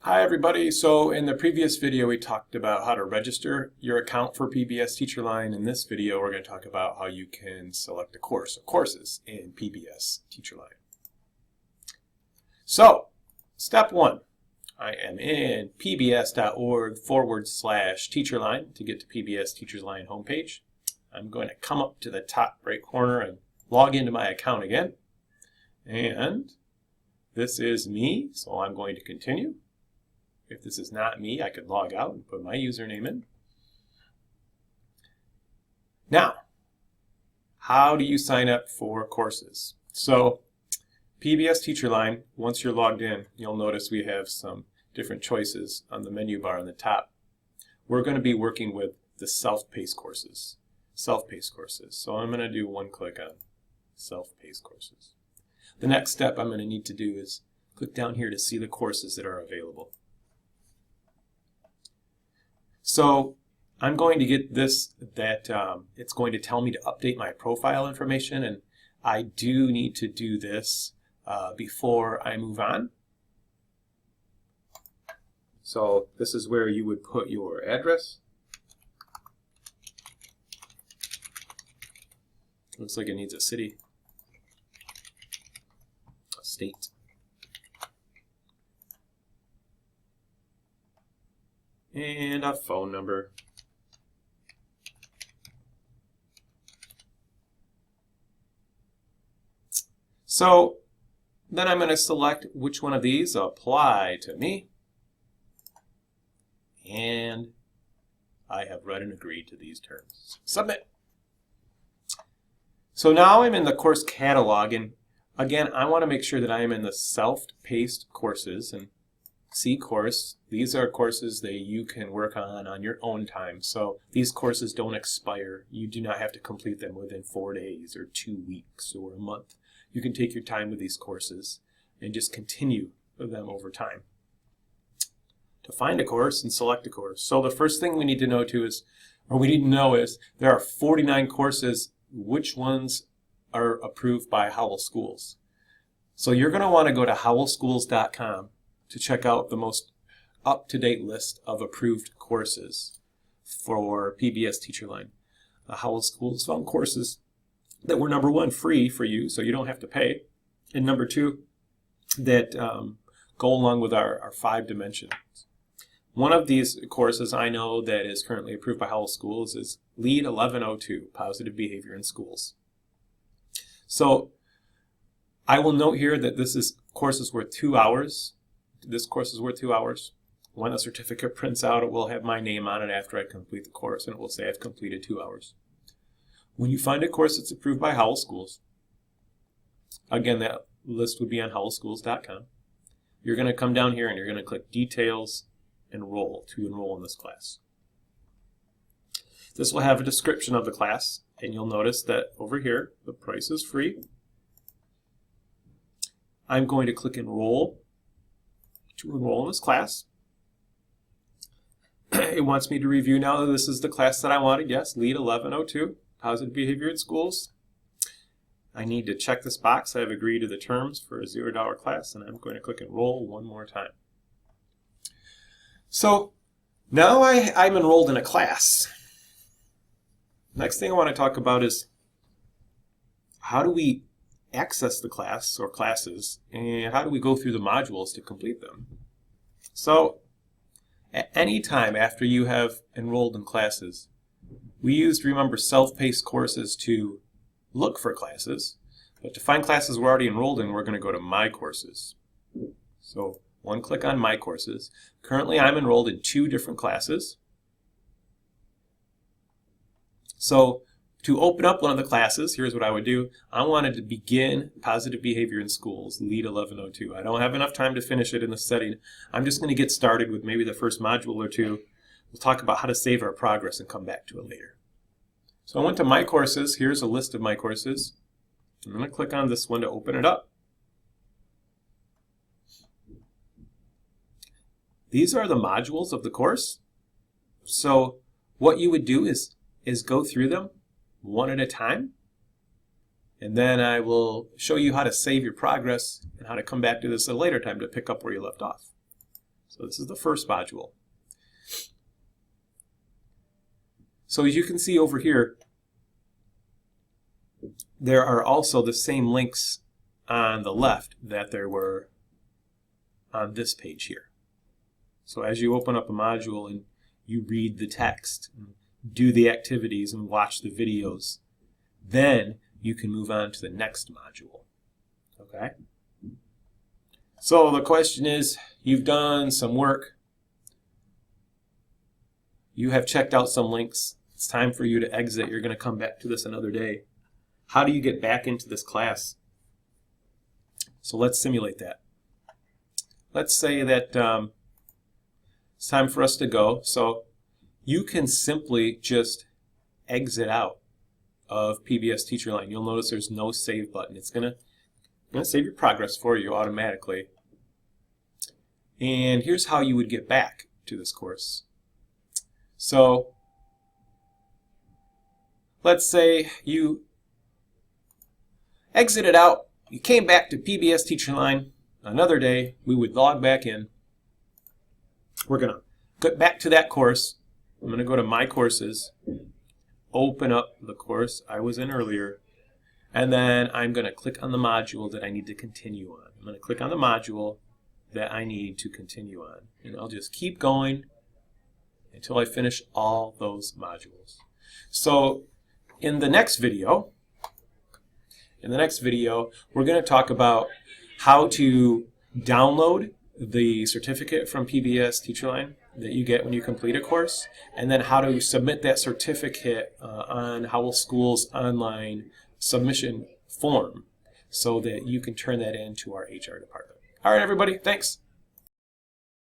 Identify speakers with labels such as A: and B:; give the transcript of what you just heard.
A: Hi everybody. So in the previous video we talked about how to register your account for PBS TeacherLine. In this video we're going to talk about how you can select a course or courses in PBS TeacherLine. So step one, I am in pbs.org/teacherline to get to PBS TeacherLine homepage. I'm going to come up to the top right corner and log into my account again. And this is me, so I'm going to continue. If this is not me, I could log out and put my username in. Now, how do you sign up for courses? So, PBS TeacherLine, once you're logged in, you'll notice we have some different choices on the menu bar on the top. We're going to be working with the self-paced courses. Self-paced courses. So I'm going to do one click on self-paced courses. The next step I'm going to need to do is click down here to see the courses that are available. So I'm going to get this that it's going to tell me to update my profile information, and I do need to do this before I move on. So this is where you would put your address. Looks like it needs a city, a state. And a phone number. So then I'm going to select which one of these apply to me. And I have read and agreed to these terms. Submit. So now I'm in the course catalog, and again, I want to make sure that I am in the self-paced courses. And see course, these are courses that you can work on your own time. So these courses don't expire. You do not have to complete them within 4 days or 2 weeks or a month. You can take your time with these courses and just continue with them over time. To find a course and select a course. So the first thing we need to know is there are 49 courses. Which ones are approved by Howell Schools? So you're going to want to go to howellschools.com to check out the most up-to-date list of approved courses for PBS TeacherLine. Howell Schools found courses that were, number one, free for you, so you don't have to pay, and number two, that go along with our 5 dimensions. One of these courses I know that is currently approved by Howell Schools is LEAD 1102, Positive Behavior in Schools. So I will note here that this course is worth 2 hours. This course is worth 2 hours. When the certificate prints out, it will have my name on it after I complete the course, and it will say I've completed 2 hours. When you find a course that's approved by Howell Schools, again, that list would be on howellschools.com. You're going to come down here and you're going to click Details, Enroll, to enroll in this class. This will have a description of the class, and you'll notice that over here, the price is free. I'm going to click Enroll to enroll in this class. It wants me to review now that this is the class that I wanted. Yes, LEAD 1102, Positive Behavior in Schools. I need to check this box. I have agreed to the terms for a $0 class, and I'm going to click Enroll one more time. So now I'm enrolled in a class. Next thing I want to talk about is how do we access the class or classes, and how do we go through the modules to complete them? So at any time after you have enrolled in classes, we used, remember, self-paced courses to look for classes, but to find classes we're already enrolled in, we're going to go to My Courses. So one click on My Courses. Currently I'm enrolled in 2 different classes. So to open up one of the classes, here's what I would do. I wanted to begin Positive Behavior in Schools, LEAD 1102. I don't have enough time to finish it in the setting. I'm just going to get started with maybe the first module or 2. We'll talk about how to save our progress and come back to it later. So I went to My Courses. Here's a list of my courses. I'm going to click on this one to open it up. These are the modules of the course. So what you would do is go through them one at a time, and then I will show you how to save your progress and how to come back to this at a later time to pick up where you left off. So this is the first module. So as you can see over here, there are also the same links on the left that there were on this page here. So as you open up a module and you read the text, do the activities, and watch the videos, then you can move on to the next module. Okay? So the question is, you've done some work, you have checked out some links, it's time for you to exit. You're going to come back to this another day. How do you get back into this class? So let's simulate that. Let's say that it's time for us to go. So you can simply just exit out of PBS TeacherLine. You'll notice there's no save button. It's going to save your progress for you automatically. And here's how you would get back to this course. So let's say you exited out, you came back to PBS TeacherLine another day, we would log back in. We're going to get back to that course. I'm going to go to My Courses, open up the course I was in earlier, and then I'm going to click on the module that I need to continue on. I'm going to click on the module that I need to continue on, and I'll just keep going until I finish all those modules. So in the next video, we're going to talk about how to download the certificate from PBS TeacherLine that you get when you complete a course, and then how to submit that certificate on Howell School's online submission form so that you can turn that into our HR department. All right, everybody, thanks.